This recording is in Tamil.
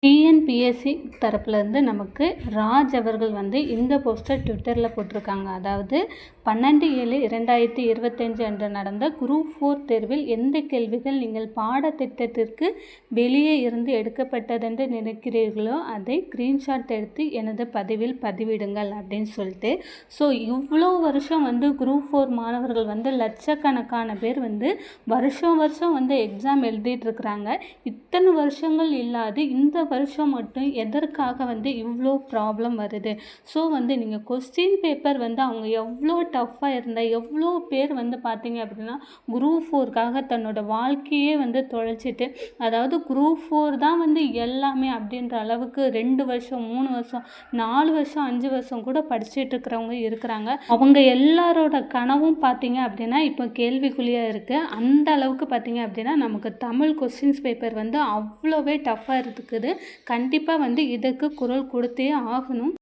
டிஎன்பிஎஸ்சி தரப்புலேருந்து நமக்கு ராஜ் அவர்கள் இந்த போஸ்டர் ட்விட்டரில் போட்டிருக்காங்க. அதாவது 12/7/2025 அன்று நடந்த குரூப் 4 தேர்வில் எந்த கேள்விகள் நீங்கள் பாடத்திட்டத்திற்கு வெளியே இருந்து எடுக்கப்பட்டதென்று நினைக்கிறீர்களோ அதை ஸ்க்ரீன்ஷாட் எடுத்து எனது பதிவில் பதிவிடுங்கள் அப்படின்னு சொல்லிட்டு. ஸோ இவ்வளோ வருஷம் குரூப் 4 மாணவர்கள் லட்சக்கணக்கான பேர் வருஷம் எக்ஸாம் எழுதிட்டுருக்குறாங்க. இத்தனை வருஷங்கள் இல்லாது இந்த வருஷம் மட்டும் எதற்காக இவ்வளோ ப்ராப்ளம் வருது? ஸோ நீங்கள் கொஸ்டின் பேப்பர் அவங்க எவ்வளோ டஃப்பாக இருந்தால் எவ்வளோ பேர் பார்த்தீங்க அப்படின்னா குரூப் 4க்காக தன்னோட வாழ்க்கையே தொலைச்சிட்டு, அதாவது குரூப் 4 தான் எல்லாமே அப்படின்ற அளவுக்கு 2 வருஷம் 3 வருஷம் 4 வருஷம் 5 வருஷம் கூட படிச்சுட்டு இருக்கிறவங்க இருக்கிறாங்க. அவங்க எல்லாரோட கனவும் பார்த்தீங்க அப்படின்னா இப்போ கேள்விக்குழியாக இருக்குது. அந்த அளவுக்கு பார்த்தீங்க அப்படின்னா நமக்கு தமிழ் கொஸ்டின்ஸ் பேப்பர் அவ்வளோவே டஃப்பாக இருக்குது. கண்டிப்பாக இதுக்கு குரல் கொடுத்தே ஆகணும்.